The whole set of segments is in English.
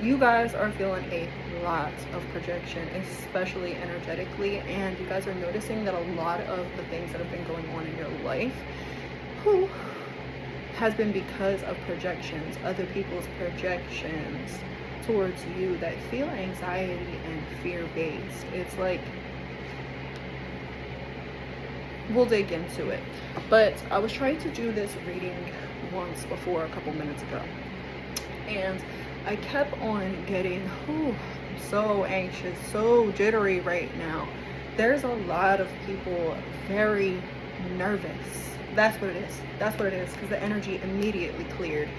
You guys are feeling a lot of projection, especially energetically, and you guys are noticing that a lot of the things that have been going on in your life whew, has been because of projections, other people's projections towards you that feel anxiety and fear based. It's like, we'll dig into it, but I was trying to do this reading once before a couple minutes ago, and I kept on getting so anxious, so jittery right now. There's a lot of people very nervous. That's what it is. That's what it is, because the energy immediately cleared.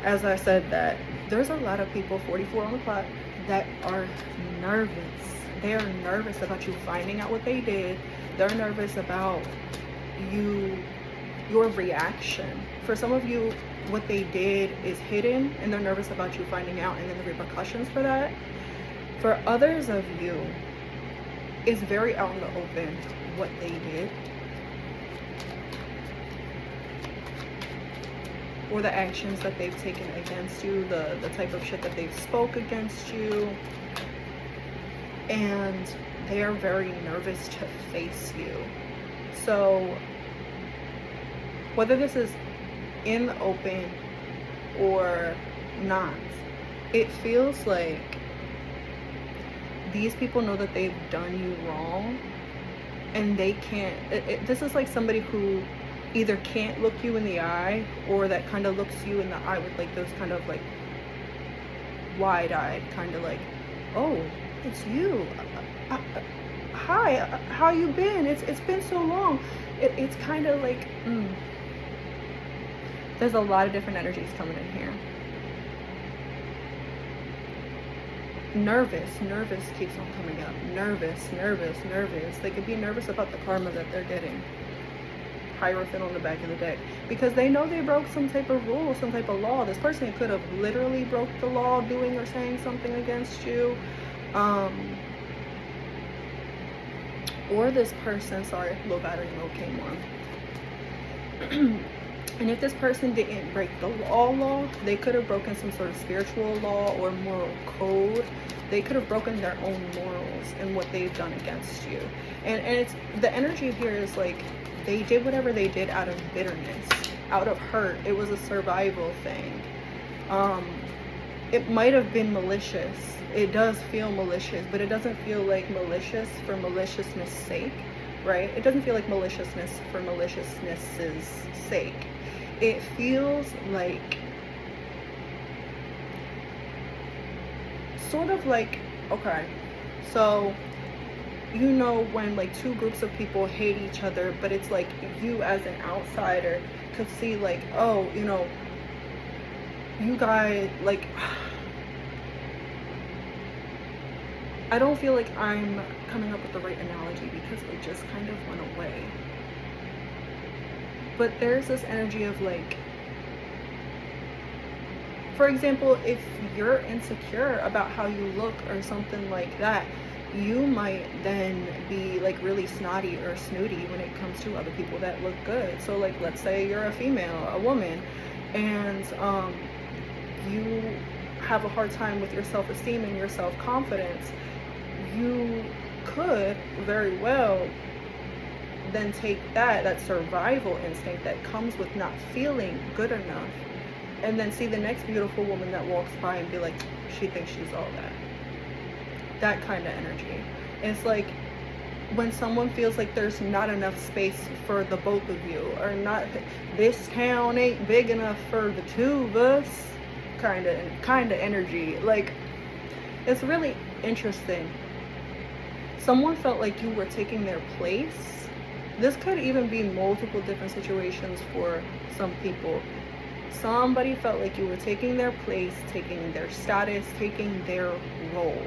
As I said that, there's a lot of people, 44 on the clock, that are nervous. They are nervous about you finding out what they did. They're nervous about your reaction. For some of you, what they did is hidden and they're nervous about you finding out and then the repercussions for that. For others of you, it's very out in the open what they did, or the actions that they've taken against you, the type of shit that they've spoke against you, and they are very nervous to face you. So whether this is in the open or not, it feels like these people know that they've done you wrong, and they can't, this is like somebody who either can't look you in the eye, or that kind of looks you in the eye with like those kind of like wide-eyed, kind of like, oh, it's you, hi, how you been, it's been so long. It's kind of like there's a lot of different energies coming in here. Nervous keeps on coming up. Nervous. They could be nervous about the karma that they're getting. Hierophant on the back of the deck, because they know they broke some type of rule, some type of law. This person could have literally broke the law doing or saying something against you, or this person, sorry, low battery mode came on. And if this person didn't break the law, they could have broken some sort of spiritual law or moral code. They could have broken their own morals and what they've done against you. And it's, the energy here is like, they did whatever they did out of bitterness, out of hurt. It was a survival thing. It might have been malicious. It does feel malicious, but it doesn't feel like malicious for maliciousness' sake, right? It doesn't feel like maliciousness for maliciousness's sake. It feels like sort of like, okay, so you know when like two groups of people hate each other, but it's like you as an outsider could see like, oh, you know, you guys like, I don't feel like I'm coming up with the right analogy because it just kind of went away. But there's this energy of like, for example, if you're insecure about how you look or something like that, you might then be like really snotty or snooty when it comes to other people that look good. So like, let's say you're a female, a woman, and you have a hard time with your self-esteem and your self-confidence. You could very well then take that survival instinct that comes with not feeling good enough, and then see the next beautiful woman that walks by and be like, she thinks she's all that kind of energy. And it's like when someone feels like there's not enough space for the both of you, or not, this town ain't big enough for the two of us, kind of energy. Like, it's really interesting. Someone felt like you were taking their place. This could even be multiple different situations for some people. Somebody felt like you were taking their place, taking their status, taking their role.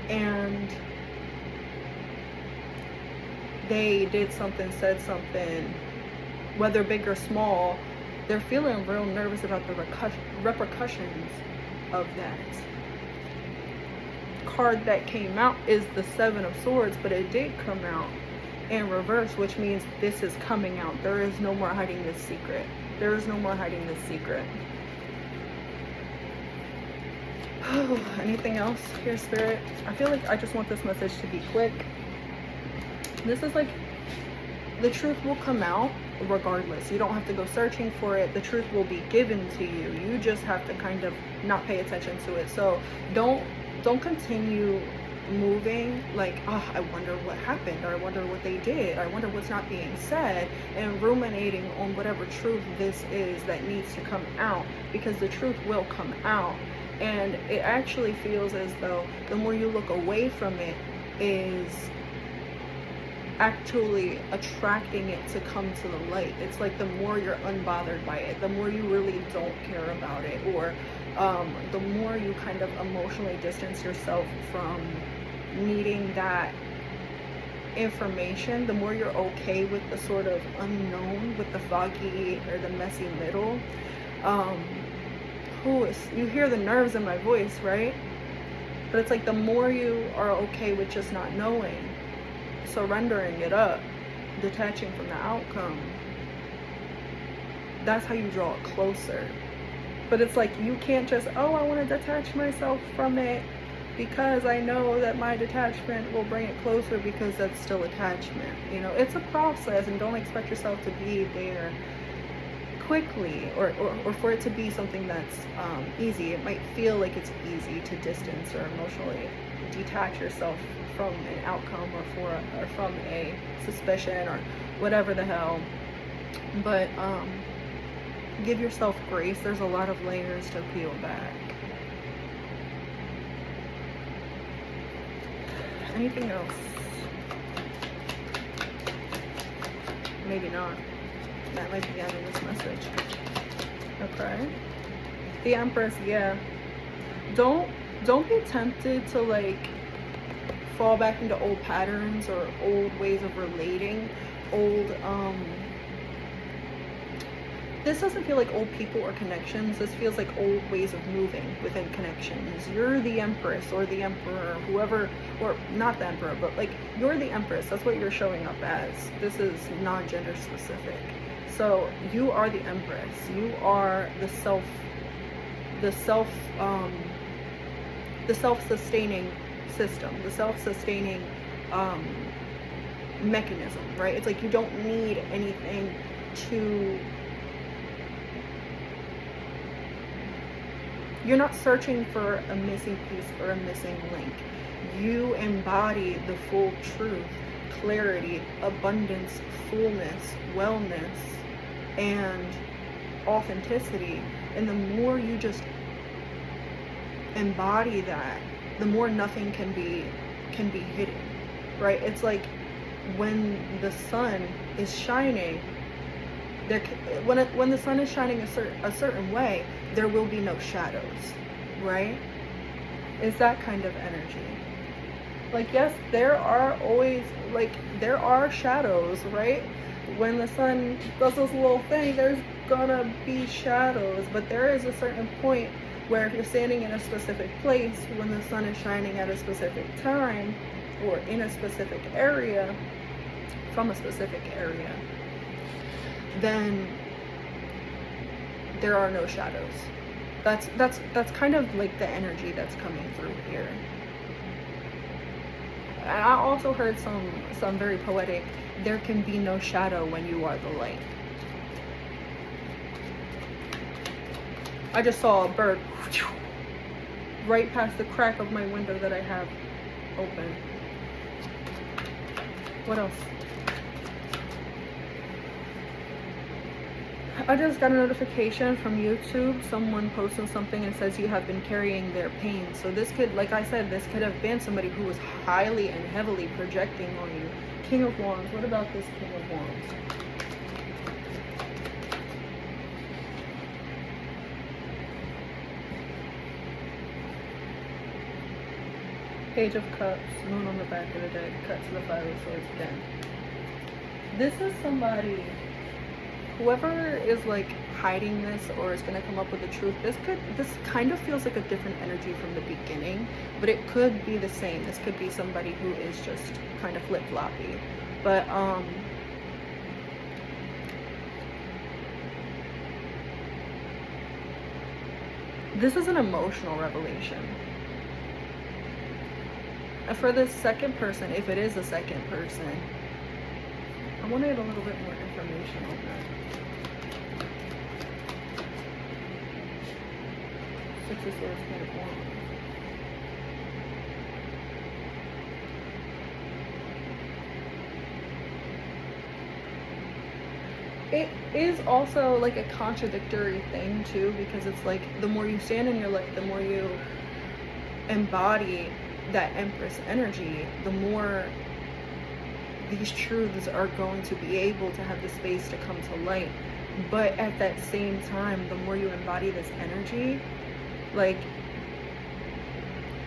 And they did something, said something, whether big or small, they're feeling real nervous about the repercussions of that. Card that came out is the Seven of Swords, but it did come out in reverse, which means this is coming out. There is no more hiding this secret. There is no more hiding this secret. Anything else here, Spirit? I feel like I just want this message to be quick. This is like, the truth will come out regardless. You don't have to go searching for it. The truth will be given to you. You just have to kind of not pay attention to it. So don't continue moving like, oh, I wonder what happened, or I wonder what they did, or I wonder what's not being said, and ruminating on whatever truth this is that needs to come out, because the truth will come out. And it actually feels as though the more you look away from it is actually attracting it to come to the light. It's like the more you're unbothered by it, the more you really don't care about it, or the more you kind of emotionally distance yourself from needing that information, the more you're okay with the sort of unknown, with the foggy or the messy middle. You hear the nerves in my voice, right? But it's like the more you are okay with just not knowing, surrendering it up, detaching from the outcome, that's how you draw it closer. But it's like, you can't just, oh, I want to detach myself from it because I know that my detachment will bring it closer, because that's still attachment. You know, it's a process, and don't expect yourself to be there quickly, or for it to be something that's easy. It might feel like it's easy to distance or emotionally detach yourself from an outcome, or from a suspicion, or whatever the hell. But give yourself grace. There's a lot of layers to peel back. Anything else? Maybe not. That might be the end of this message. Okay. The Empress, yeah. Don't be tempted to like fall back into old patterns or old ways of relating, this doesn't feel like old people or connections. This feels like old ways of moving within connections. You're the Empress or the Emperor, whoever, or not the Emperor, but like, you're the Empress. That's what you're showing up as. This is non-gender specific. So you are the Empress. You are the self-sustaining system, the self-sustaining mechanism, right? It's like you don't need anything to, you're not searching for a missing piece or a missing link. You embody the full truth, clarity, abundance, fullness, wellness, and authenticity. And the more you just embody that, the more nothing can be hidden, right? It's like when the sun is shining, when the sun is shining a certain way, there will be no shadows, right? It's that kind of energy. Like, yes, there are always, like, there are shadows, right? When the sun does this little thing, there's gonna be shadows, but there is a certain point where if you're standing in a specific place when the sun is shining at a specific time, or in a specific area, from a specific area, then there are no shadows. That's kind of like the energy that's coming through here. And I also heard some very poetic, there can be no shadow when you are the light. I just saw a bird right past the crack of my window that I have open. What else? I just got a notification from YouTube, someone posting something and says you have been carrying their pain. So this could, like I said, this could have been somebody who was highly and heavily projecting on you. King of Wands, what about this King of Wands? Page of Cups, Moon on the back of the deck, cut to the Five of Swords again. This is somebody, whoever is like hiding this or is going to come up with the truth, this kind of feels like a different energy from the beginning, but it could be the same. This could be somebody who is just kind of flip-floppy. But This is an emotional revelation. And for the second person, if it is a second person, I wanted a little bit more information on that. Six of Swords, Ten of Wands. It is also like a contradictory thing too, because it's like the more you stand in your light, the more you embody that Empress energy, the more these truths are going to be able to have the space to come to light. But at that same time, the more you embody this energy, like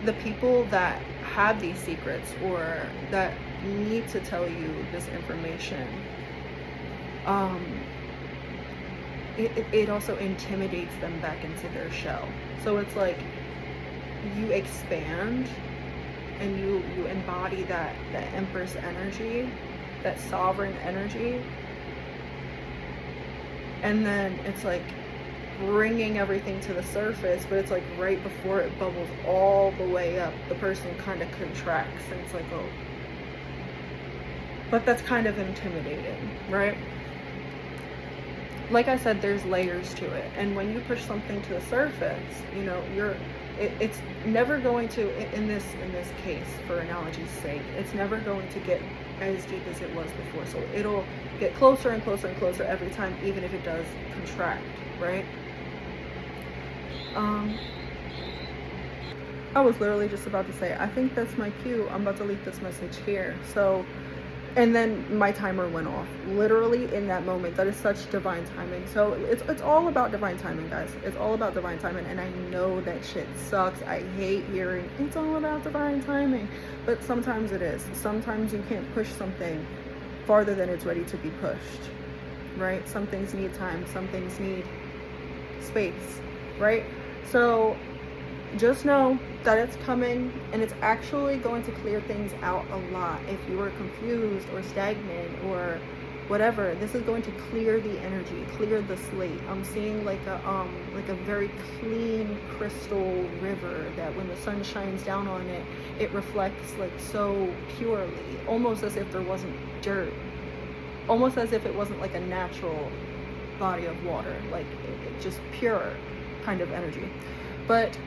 the people that have these secrets or that need to tell you this information, it also intimidates them back into their shell. So it's like you expand and you embody that Empress energy, that sovereign energy, and then it's like bringing everything to the surface, but it's like right before it bubbles all the way up, the person kind of contracts, and it's like, oh. But that's kind of intimidating, right? Like I said, there's layers to it, and when you push something to the surface, you know, it's never going to, in this case, for analogy's sake, it's never going to get as deep as it was before. So it'll get closer and closer and closer every time, even if it does contract, right? I was literally just about to say, I think that's my cue. I'm about to leak this message here. So, and then my timer went off literally in that moment. That is such divine timing. So it's all about divine timing, guys. It's all about divine timing. And I know that shit sucks. I hate hearing it's all about divine timing, but sometimes it is. Sometimes you can't push something farther than it's ready to be pushed, right? Some things need time, some things need space, right? So just know that it's coming, and it's actually going to clear things out a lot. If you were confused or stagnant or whatever, this is going to clear the energy, clear the slate. I'm seeing like a very clean crystal river that when the sun shines down on it, it reflects like so purely, almost as if there wasn't dirt, almost as if it wasn't like a natural body of water, like it just pure kind of energy. But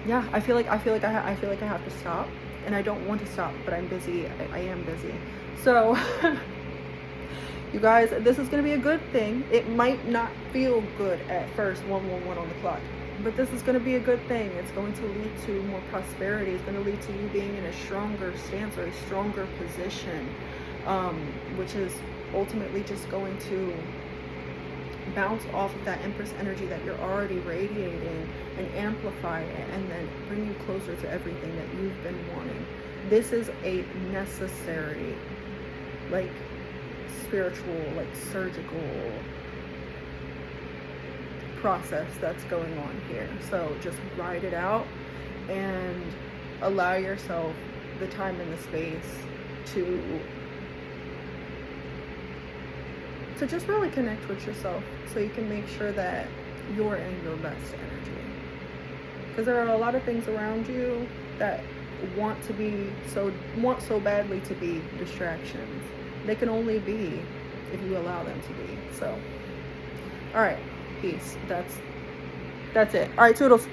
yeah, I feel like I have to stop, and I don't want to stop, but I'm busy. I am busy. So you guys, this is going to be a good thing. It might not feel good at first, 111 on the clock, but this is going to be a good thing. It's going to lead to more prosperity. It's going to lead to you being in a stronger stance or a stronger position, which is ultimately just going to bounce off of that Empress energy that you're already radiating and amplify it, and then bring you closer to everything that you've been wanting. This is a necessary, like, spiritual, like, surgical process that's going on here. So just ride it out and allow yourself the time and the space to just really connect with yourself, so you can make sure that you're in your best energy. Because there are a lot of things around you that want so badly to be distractions. They can only be if you allow them to be. So, all right, peace. That's it. All right, toodles.